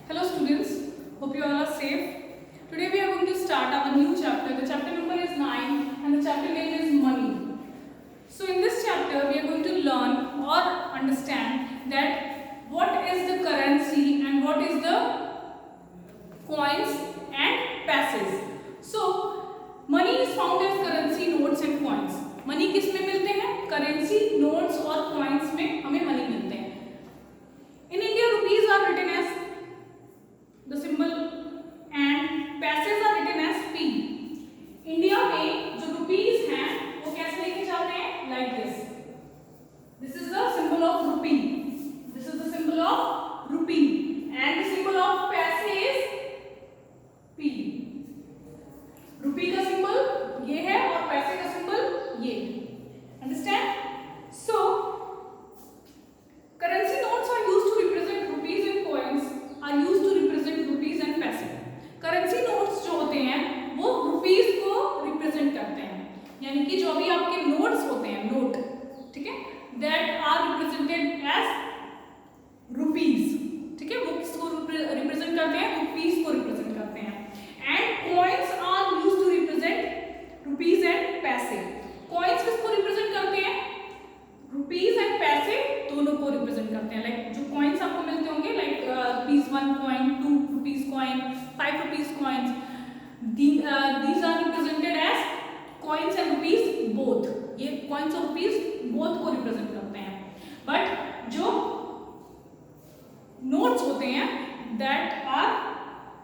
Hello students, hope you all are safe. Today we are going to start our new chapter. The chapter number is 9 and the chapter name is money. So in this chapter we are going to learn or understand that what is the currency and what is the coins and passes. So money is found as currency, notes and coins. Money किस में मिलते हैं? Currency, notes और coins में हमें money मिलते हैं. In India, rupees are written as the symbol and passes are written as P. India में जो rupees हैं वो कैसे लिखे जाते हैं? Like this. This is the symbol of rupee. This is the symbol of rupee and the symbol of पैसे is P. रुपी का सिंबल ये है और पैसे का सिंबल ये. Understand? So currency notes are used to represent rupees and coins are used to represent rupees and paise. Currency notes जो होते हैं वो rupees को represent करते हैं, यानी कि जो भी आपके notes होते हैं, note, ठीक है, that are represented as rupees, ठीक है, वो किसको represent करते हैं? rupees को represent करते हैं. And coins are used to represent rupees and paise. coins किसको represent करते हैं? rupees and पैसे दोनों को रिप्रेजेंट करते हैं. लाइक जो कॉइन्स आपको मिलते होंगे, like rupees 1 coin, 2 rupees coin, 5 rupees coins, these are represented as coins and rupees both. ये coins और rupees both को रिप्रेजेंट करते हैं. बट जो नोट्स होते हैं that are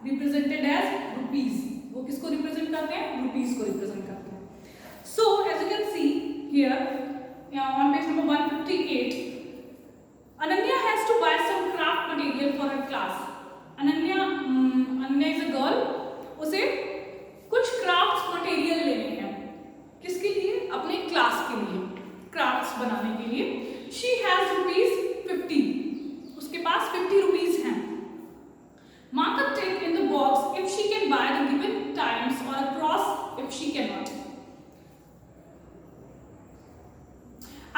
represented as rupees, वो किसको रिप्रेजेंट करते हैं? rupees को रिप्रेजेंट करते हैं. So as you can see here, on page number 158, Ananya has to buy some craft material for her class. Ananya is a girl. उसे कुछ craft material लेने हैं. किसके लिए? अपने क्लास के लिए, क्राफ्ट्स बनाने के लिए. She has ₹50. उसके पास 50 रुपीज हैं. Mark a tick in the box if she can buy the given times or a cross if she cannot.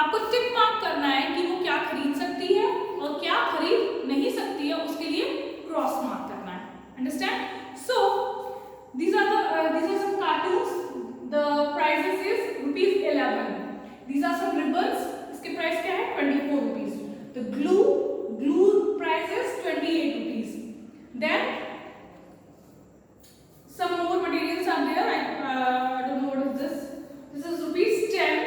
आपको टिक मार्क करना है कि वो क्या खरीद सकती है और क्या खरीद नहीं सकती है, उसके लिए क्रॉस मार्क करना है. Understand? So these are some cartoons. The prices is ₹11. These are some ribbons. इसके प्राइस क्या है? 24 rupees. The glue price is 28 rupees. Then some more materials are there. I don't know what is this. This is ₹10.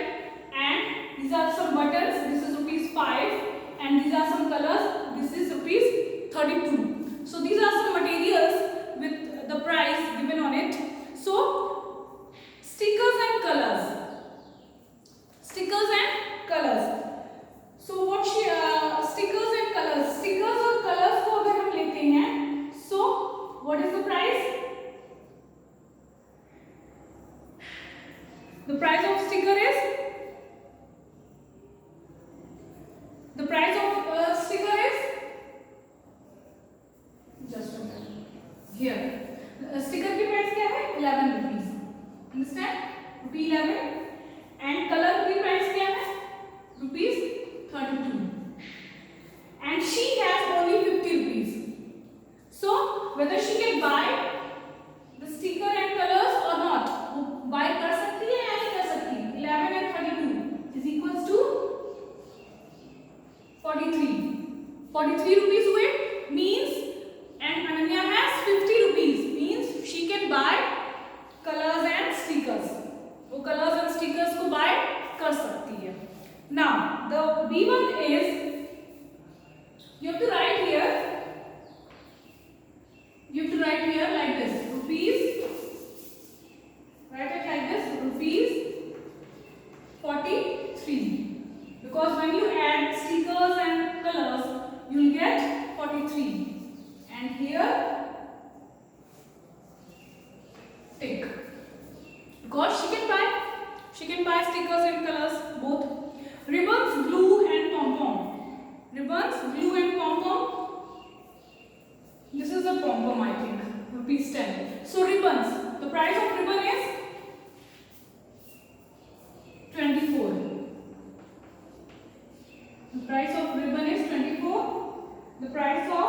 And these are some buttons. This is ₹5 and these are some colors. This is ₹32. So these are some materials with the price given on it. So stickers and colors. Stickers and colors. So what stickers and colors. Stickers और colors को अगर हम लेते हैं, so what is the price? The price of sticker is just a minute. Here. Sticker की price क्या है? 11 rupees. Understand? ₹11. And color की प्राइस क्या है? ₹32. And she has only 50 rupees. So whether she can buy the sticker and colors or not, वो buy कर सकती है या नहीं कर सकती? 11 and 32 is equals to 43. 43 rupees हुए means, and Ananya has 50 rupees means she can buy colors and stickers. वो colors and stickers को buy कर सकती है. Now the B1 is, you have to write here. You have to write here like this. Rupees. Write it like this. ₹43. Because when you add stickers and colors, you will get 43. And here tick, because she can buy stickers and colors both. Ribbons, glue and pom-pom. Ribbons, glue and pom-pom. This is a pom-pom, I think. ₹10. So ribbons, the price of ribbon is 24. The price of ribbon is 24. The price of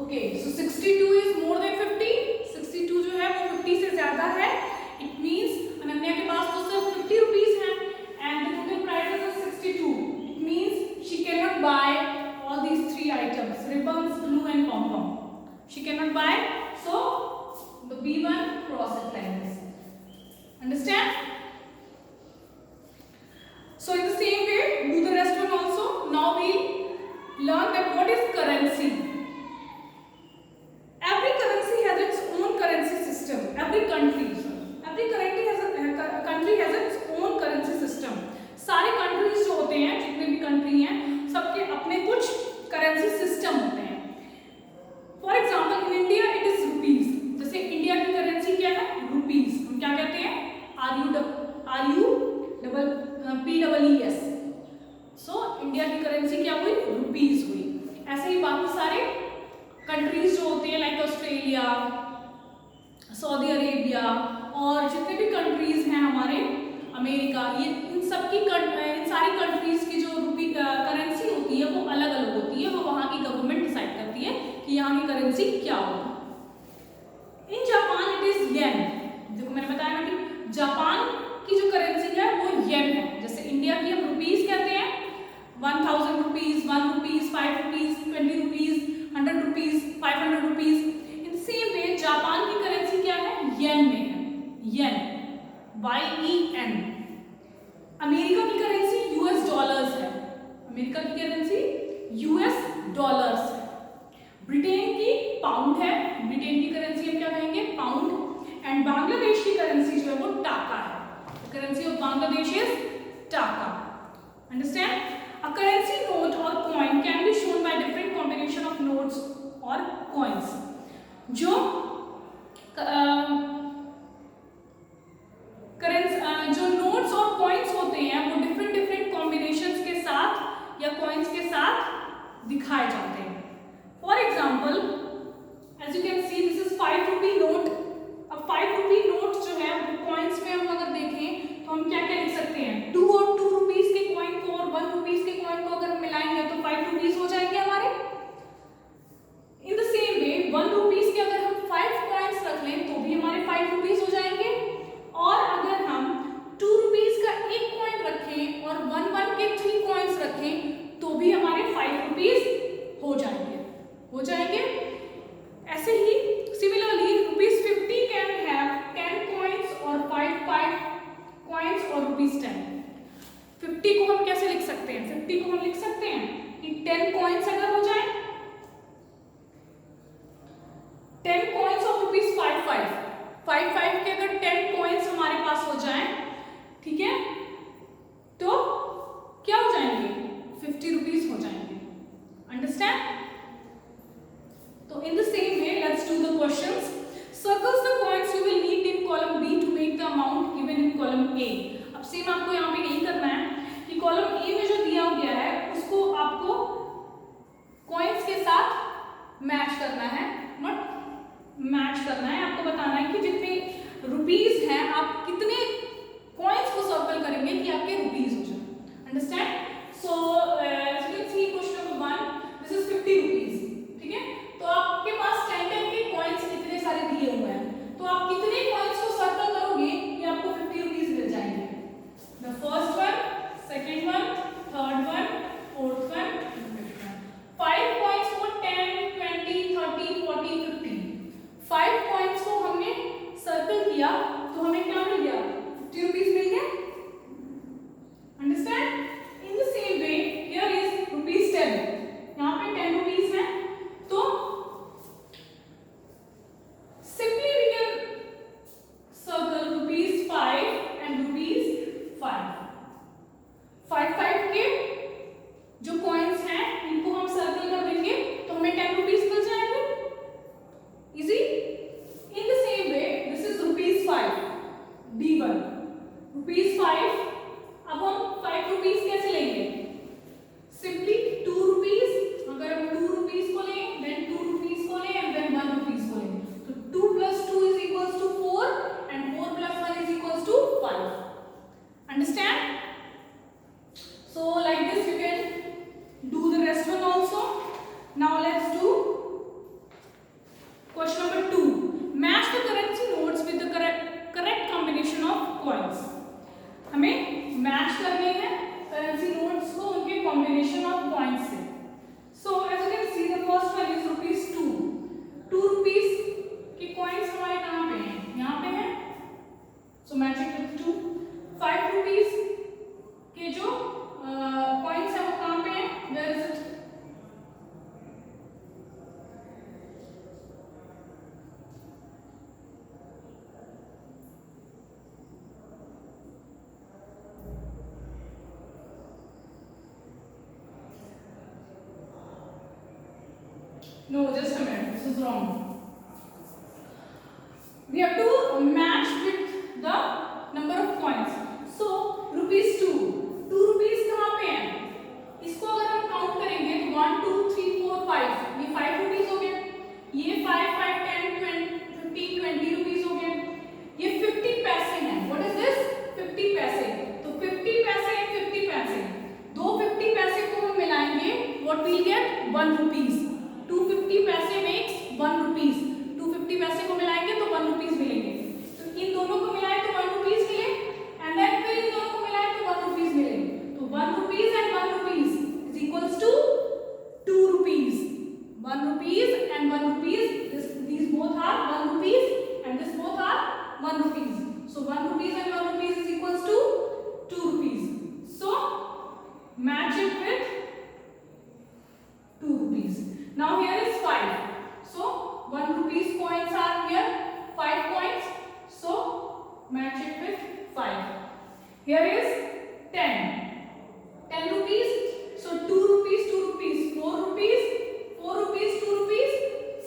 okay, so 62 is more than 50, 62 जो है वो 50 से ज्यादा है। It means Ananya के पास तो सिर्फ 50 rupees है and the total price is 62। It means she can not buy all these three items, ribbons, glue and pom pom. She cannot buy, so the B1 cross it like this. Understand? So in the same way, do the rest one also. Now we learn that what is currency. Every currency has its own currency system. Every country has its own currency system. सारे countries जो होते हैं, जितने भी country हैं, सबके अपने कुछ currency system होते हैं. For example, in India it is rupees. जैसे इंडिया की करेंसी क्या है? rupees. हम क्या कहते हैं? RUPEES. So इंडिया की करेंसी क्या हुई? rupees हुई. ऐसे ही बाकी सारे कंट्रीज जो होते हैं लाइक ऑस्ट्रेलिया, सऊदी अरेबिया और जितने भी कंट्रीज हैं हमारे, अमेरिका, ये इन सारी कंट्रीज की जो करेंसी होती है वो अलग अलग होती है। वो वहाँ की गवर्नमेंट डिसाइड करती है कि यहाँ की करेंसी क्या होगा। In Japan it is yen. देखो मैंने बताया ना कि जापान की जो करेंसी है वो येन है। जैसे इंडिया की हम रुपीज कहते हैं, 1000 rupees, 1 rupees, 5 rupees, 20 rupees, 100 rupees, 500 rupees. In same way Japan की करेंसी क्या है? येन में है, येन, YEN। अमेरिका की करेंसी यूएस डॉलर्स है, अमेरिका की करेंसी यूएस डॉलर्स है। ब्रिटेन की पाउंड है, ब्रिटेन की करेंसी हम क्या कहेंगे? पाउंड। एंड बांग्लादेश की करेंसी जो है वो टाका है। करेंसी ऑफ बांग्लादेश इज टाका। Understand? A currency note or coin can be shown by different combination of notes or coins. जो जो नोट्स और कॉइन्स होते हैं वो डिफरेंट डिफरेंट कॉम्बिनेशंस के साथ या कॉइन्स के साथ दिखाए जाते हैं। For example, as you can see this is 5 rupee note. अब 5 रुपी नोट जो है कॉइन्स में हम अगर देखें तो हम क्या क्या लिख सकते हैं? 2 और 2 रुपीज के कॉइन को और 1 रुपीज के कॉइन को अगर हम मिलाएंगे तो 5 रुपीज हो जाएंगे हमारे। इन द सेम वे 1 रुपीज के अगर हम 5 कॉइन्स रख लें तो भी हमारे 5 रुपीज हो जाएंगे। और अगर हम 2 रुपीज का एक कॉइन रखें और 1 के 3 कॉइन्स रखें तो भी हमारे 5 रुपीज हो जाएंगे। ऐसे ही सिमिलरली ₹50 कैन हैव 10 कॉइन्स और 5 कॉइन्स और ₹10। 50 को हम कैसे लिख सकते हैं? 50 को हम लिख सकते हैं कि 10 कॉइन्स अगर हो जाए, 10 कॉइन्स ऑफ ₹5 के अगर 10 कॉइन्स हमारे पास हो जाएं, ठीक है, तो क्या हो जाएंगे? 50 रुपीज हो जाएंगे। अंडरस्टैंड? तो in the same way let's do the questions. Circles the coins you will need in column B to make the amount given in column A. अब सेम आपको यहाँ पे यही करना है कि कॉलम ए में जो दिया गया है उसको आपको कॉइन्स के साथ मैच करना है, नॉट मैच करना है। आपको बताना है कि जितने रुपीस हैं आप कितने कॉइन्स को सर्कल करेंगे कि आपके रुपीस हो जाए। Understand? So as you can see question number 1 this is 50 rupees. ठीक है, तो आपके पास 10 के कॉइन्स इतने सारे दिए हुए हैं, तो आप कितने कॉइन्स को सर्कल करोगे कि आपको 50 रुपीस मिल जाएंगे? The first one, second one, third one, fourth one, fifth one. 5 coins को 10, 20, 30, 40, 50, 5 कॉइन्स को हमने सर्कल किया तो हमें क्या मिल गया? No, just a minute. This is wrong. We have to match with the number of coins. So rupees 2. 2 rupees कहाँ पे है? इसको अगर हम काउंट करेंगे तो 1 2 3 4 5 ये 5 रुपीज हो गए, ये 5 5 10 20 15 20 रुपीज हो गए, ये 50 पैसे हैं. What is this? 50 पैसे. तो 50 पैसे 50 पैसे, दो 50 पैसे को हम मिलाएंगे, व्हाट विल गेट 1 रुपीज. 250 पैसे मेक्स 1 रुपीज. 250 पैसे को मिलाएंगे तो 1 रुपीज मिलेंगे. तो इन दोनों को मिलाएं तो 1 रुपीज मिले, एंड देन फिर इन दोनों को मिलाएं तो 1 रुपीज मिले. तो 1 rupees and 1 rupees is equals to 2 rupees. 1 rupees and 1 rupees. These both are 1 rupees and this both are 1 rupees. So 1 rupees and 1 rupees is equals to 2 rupees. So match it with 2 rupees. Now here is 5. So 1 rupees coins are here, 5 coins. So match it with 5. Here is 10. 10 rupees. So 2 rupees, 2 rupees, 4 rupees, 4 rupees, 2 rupees,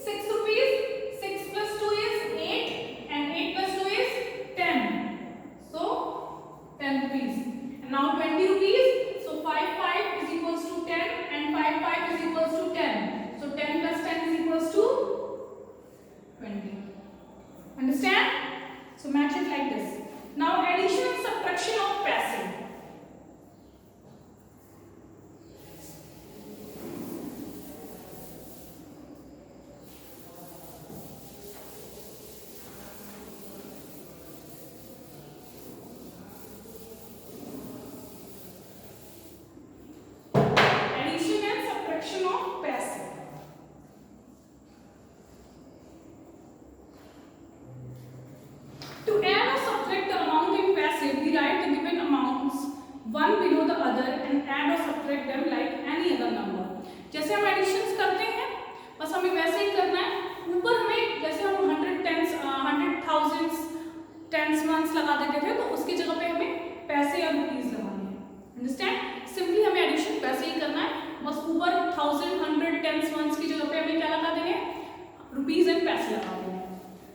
6 rupees, 6 plus 2 is 8 and 8 plus 2 is 10. So 10 rupees. And now 20 rupees. So 5 5 is equals to 10 and 5 5 is equals to 10. So 10 plus 10 is equals to 20. Understand? So match it like this. Now addition and subtraction of passive. To add or subtract the amount in passive, we write the given amounts one below the other and add or subtract them like any other number. जैसे हम editions करते हैं बस हमें वैसे ही करना है. ऊपर हमें जैसे हम 100 टेंस 100 थाउजेंड्स टेंस वंस लगा देते थे तो उसकी जगह पे हमें पैसे या रुपीस लगाने हैं. अंडरस्टैंड? सिंपली हमें एडिशन वैसे ही करना है, बस ऊपर 1000 100 टेंस वंस की जगह पे हमें क्या लगा देंगे? रुपीस एंड पैसे लगा देंगे.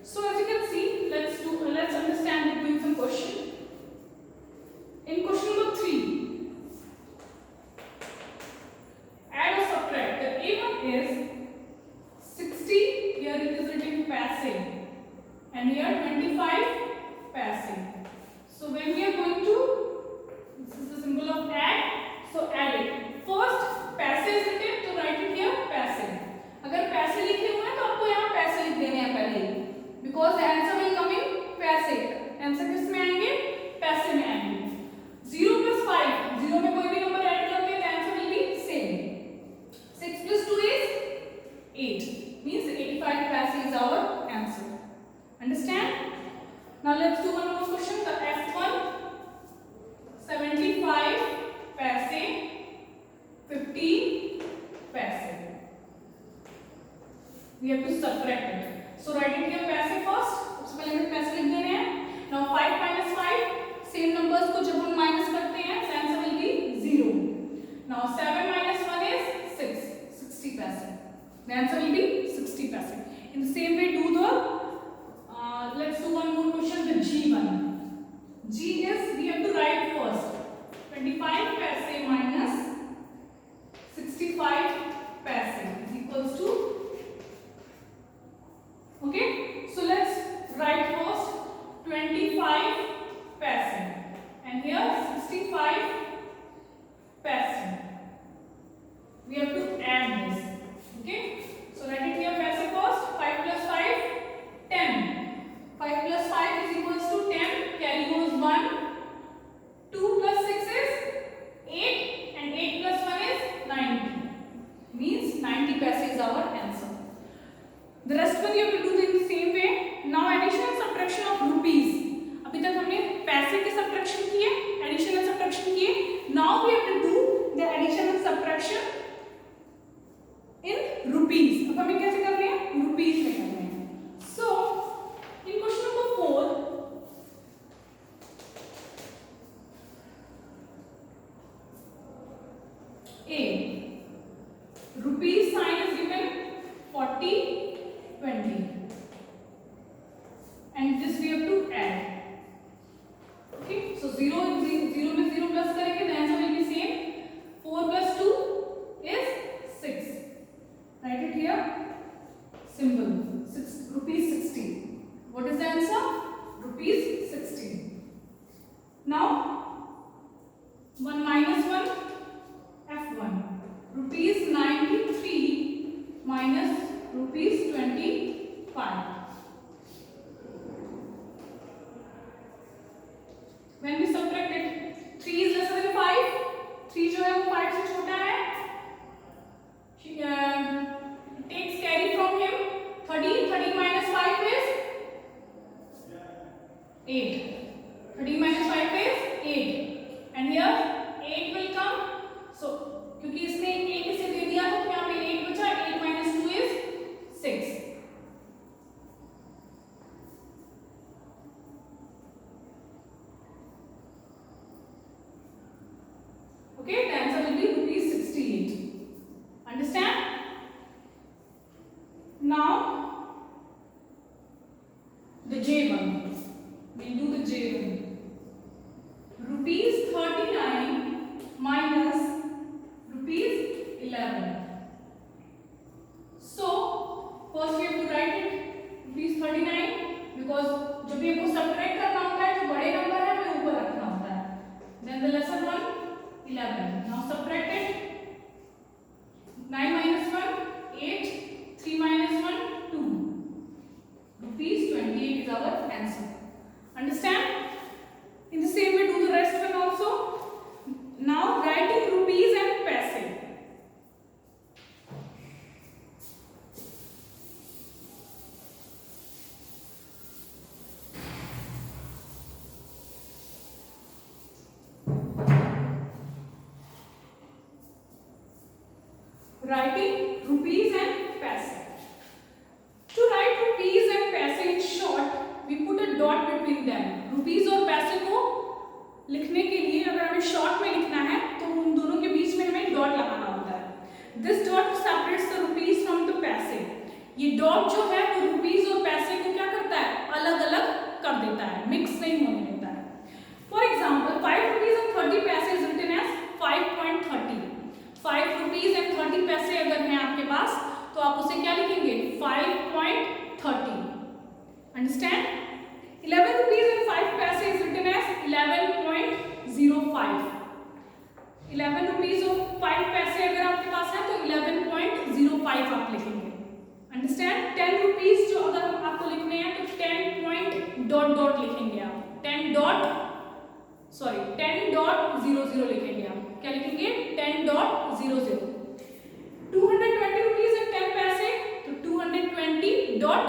So as you can see, let's understand it doing some question. In question number 3, add or subtract. The A1 is 60. Here it is written passive, and here 25 passive. So when we are going to, this is the symbol of add. So add it. First passive is written, तो write it here passive. अगर पैसे लिखे हुए हैं तो आपको यहाँ पैसे लिख देने हैं पहले ही. Because the answer will come in पैसे. आंसर किस में आएंगे? पैसे में आएंगे. 0 plus 5, 0 में कोई भी नंबर ऐड करते हैं, the answer will be same. 6 plus 2 is 8. Means 85 paise is our answer. Understand? Now let's do one more question. The F1, 75 paise, 15 paise. We have to subtract it. So write it here paise first. सबसे पहले हमें पैसे लिख देने हैं. Now 5 minus 5, same numbers को जब हम माइनस करते हैं, the answer will be 0. Now 7 minus 1 is 6, 60 paise. The answer will be 60 paise. In the same way, let's do one more question with G1. G is, we have to write first 25 paise minus 65 paise is equals to, okay, so let's write first 25 paise and here 65 paise. We have to add this. Okay, so write it here paise first. 5 plus 5, 10. 5 plus 5 is equals to 10. Carry goes 1. 2 plus 6 is 8 and 8 symbol, rupees 60. What is the answer? Rupees 60. Now 1 minus 1, F1. Rupees 93 minus rupees 25. When we subtract it, 3 is lesser than 5. 3 जो है वो 5 से छोटा है. Takes carry from him. 30. 30 minus 5 is 8. 30 minus 5 is 8. And here 8 will come. So क्योंकि इसने 1 इसे दे दिया तो यहाँ पे 8 बचा. 8 minus 2 is 6. Okay, the answer will be rupees 68. Understand? Now the J1. We'll do the J1. Rupees 39 minus rupees 11. So first we have to write it rupees 39 because जब ये को subtract करना होता है जो बड़े नंबर है हमें ऊपर रखना होता है. Then the lesser one 11. Now subtract it. 9 minus 1 8. 3 minus 1 2. Rupees 28 is our answer. Understand? In the same way do the rest one also. Now writing rupees and paise. Writing rupees and paise. To write rupees and paise in short, we put a dot between them. Rupees और पैसे को लिखने के लिए अगर हमें short में लिखना है तो उन दोनों के बीच में हमें डॉट लगाना होता है. This dot separates the rupees from the paise. ये डॉट जो है वो रुपीस और पैसे को क्या करता है? अलग अलग कर देता है, मिक्स नहीं होने देता है. For example, 5 rupees and 30 paise is written as 5.30. 5 rupees and 30 पैसे अगर हैं आपके पास तो आप उसे क्या लिखेंगे? 5.30. Understand? 11 rupees and 5 paise is written as 11.05. 11 rupees और 5 पैसे अगर आपके पास है तो 11.05 आप लिखेंगे. Understand? 10 rupees जो अगर आपको लिखने हैं तो 10 point dot dot लिखेंगे आप. 10.00 लिखेंगे आप. क्या लिखेंगे? 10.00. 220 rupees and 10 पैसे तो 220.10.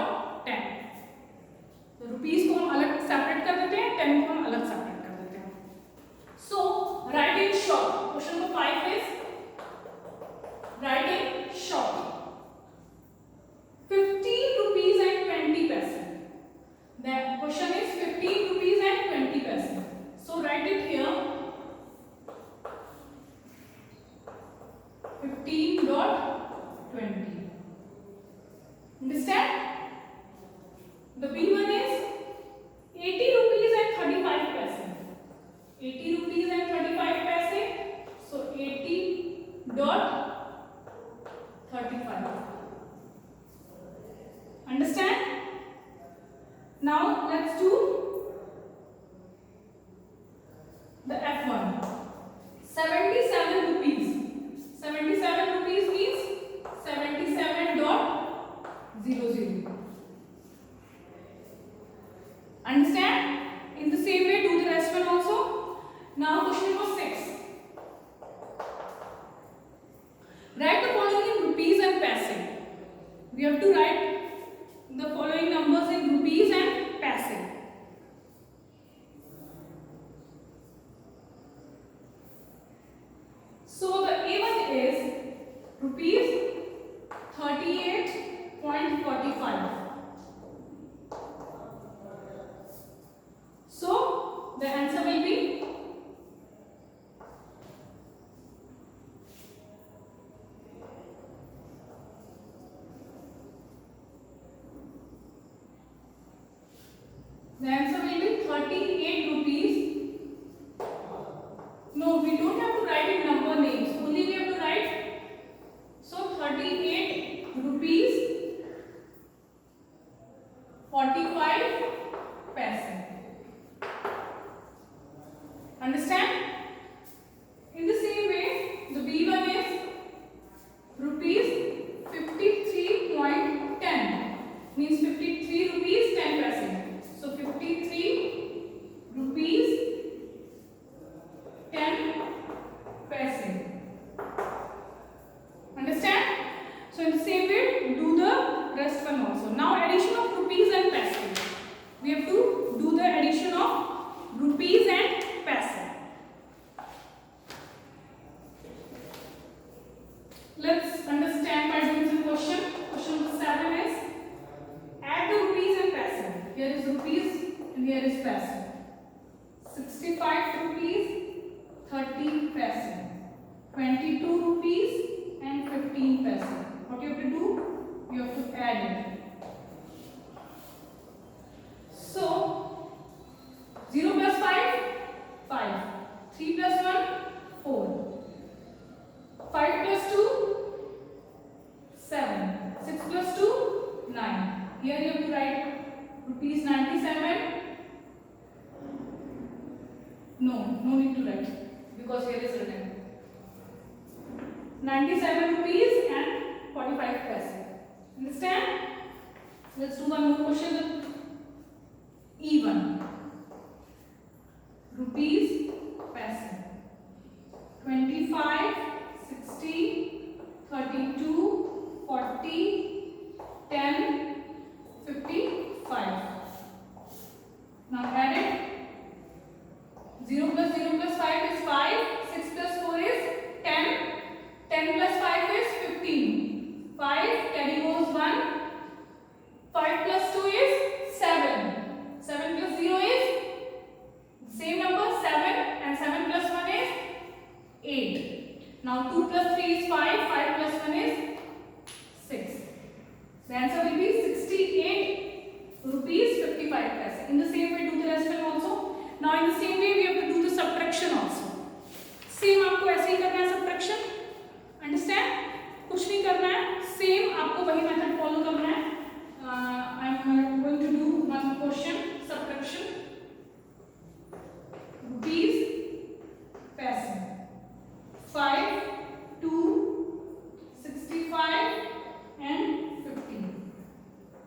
तो रुपीस को हम अलग सेपरेट कर देते हैं, 10 को हम अलग सेपरेट कर देते हैं. So write in short. Question number 5 is write in short. 15 rupees and 20 paise. The question is 15 rupees and 20 paise. So write it here. 15.20. Understand? The B1 is 80 rupees and 35 paise. 80 rupees and 35 paise. So 80.35. Understand? Now let's do the F1. 77 rupees. 77 rupees means 77.00. Understand? In the same way do the rest one also. Now question number 6. Write the following in rupees and paise. We have to write the following numbers in rupees and paise. So the A1 is rupees 38.45. So the answer will be The answer will be 38 rupees. No, we don't have to write in number names. Only we have to write. So 38 rupees Here you have to write rupees 97. No need to write because here is written 97 rupees and 45 paise. Understand? Let's do one more question. Even rupees paise 25, 60, 32, 40, 10, 55. Now add it. 0 plus 0 plus 5 is 5. 6 plus 4 is 10. 10 plus 5 is 15. 5 carry goes 1. 5 plus 2 is 7. 7 plus 0 is same number 7 and 7 plus 1 is 8. Now 2 plus 3 is 5. 5 plus 1 is 6. The answer will be 68 rupees 55 paise. In the same way do the rest one also. Now in the same way we have to do the subtraction also. Same आपको ऐसे ही करना है subtraction. Understand? कुछ नहीं करना है. Same आपको वही method follow करना है. I'm going to do one question subtraction. Rupees paise 5, 2, 65 and 15.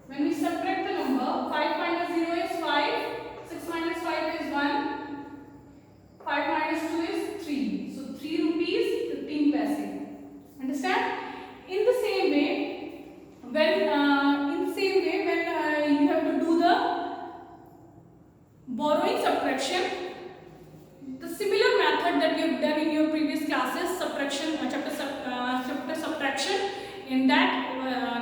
When we subtract the number 5 minus 0 is 5. 6 minus 5 is 1. 5 minus 2 is 3. So 3 rupees 15 paise. Understand? In the same way, when you have to do the borrowing subtraction, the similar method that you have done in your previous classes, subtraction, chapter subtraction, in that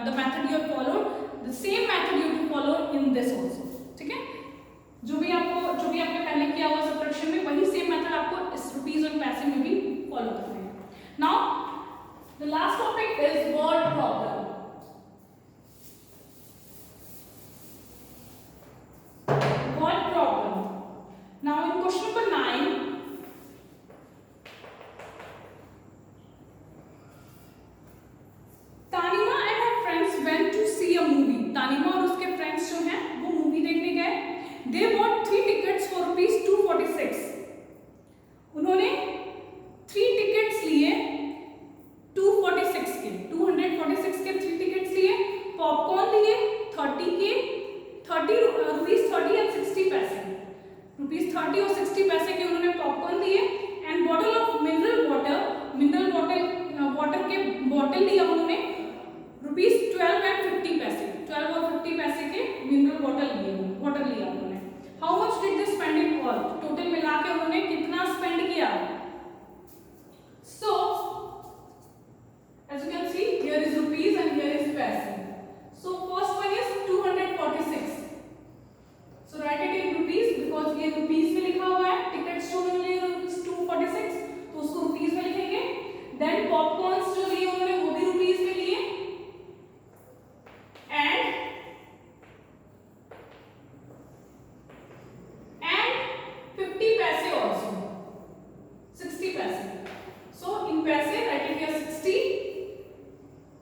the method you have followed, the same method you have to follow in this also. ठीक है? जो भी आपने पहले किया हुआ subtraction में वही सेम मेथड आपको इस रुपीस और पैसे में भी फॉलो करना है. Now the last topic is word problem. Word problem. Now in question number 9 Tanima and her friends went to see a movie. Tanima और उसके फ्रेंड्स जो हैं वो मूवी देखने गए. They bought 3 tickets for rupees 246. उन्होंने 3 tickets लिए 246 के 246 के 3 tickets लिए. पॉपकॉर्न लिए 30 के 30 rupees 30 and 60 पैसे. rupees 30 और 60 पैसे के उन्होंने पॉपकॉर्न लिए. And bottle of mineral water के बॉटल लिया उन्होंने rupees 12 and 50 पैसे. 12 और 50 पैसे के मिनरल वाटर लिया उन्होंने. How much did they spend it all? Total मिला के उन्होंने कितना spend किया? So, as you can see, here is rupees and here is paise. So, first one is 246. So, write it in rupees because ये rupees में लिखा हुआ है. Tickets जो उन्होंने लिए 246, तो उसको rupees में लिखेंगे. Then popcorns जो लिए उन्होंने वो भी rupees में लिए. And 50 paise also. 60 paise. So in paise write it here 60.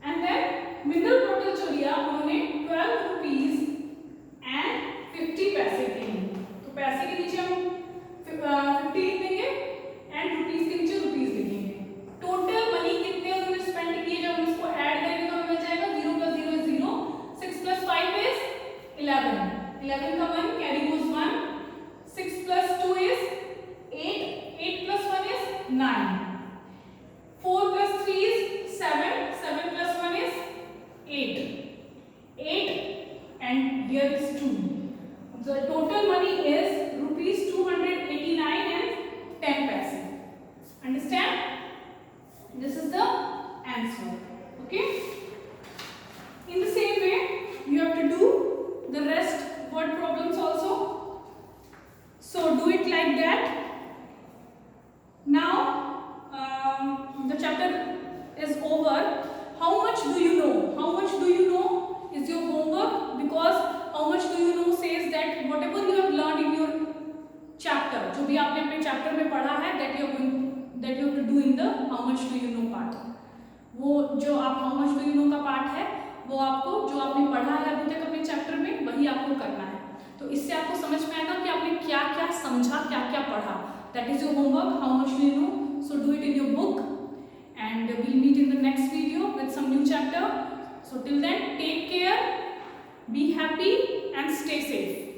And then mineral bottle जो लिया उन्होंने 12 rupees and 50 paise के लिए. तो पैसे के नीचे हम 50 लिख देंगे and rupees के नीचे rupees लिखेंगे. टोटल मनी कितने उन्होंने स्पेंड किए जब हम इसको ऐड करेंगे तो हमें मिल जाएगा 0 plus 0 is 0. 6 plus 5 is 11. 11 का 1 carry goes 1. 6 plus 2 is 8. 8 plus 1 is 9. 4 plus 3 is 7. 7 plus 1 is 8. 8 and here is 2. The total money is rupees 289 and 10 paise. Understand? This is the answer. Okay? In the same way, you have to do the rest word problems also. So do it like that. Now the chapter is over. How much do you know? How much do you know is your homework, because how much do you know says that whatever you have learned in your chapter, जो भी आपने अपने chapter में पढ़ा है, that you have to do in the how much do you know part. वो जो आप how much do you know का पार्ट है वो आपको जो आपने पढ़ा है अभी तक अपने चैप्टर वही आपको करना है। तो इससे आपको समझ में आएगा कि आपने क्या क्या समझा, क्या क्या पढ़ा। That is your homework, how much you know, so do it in your book and we'll meet in the next video with some new chapter. So till then, take care, be happy and stay safe.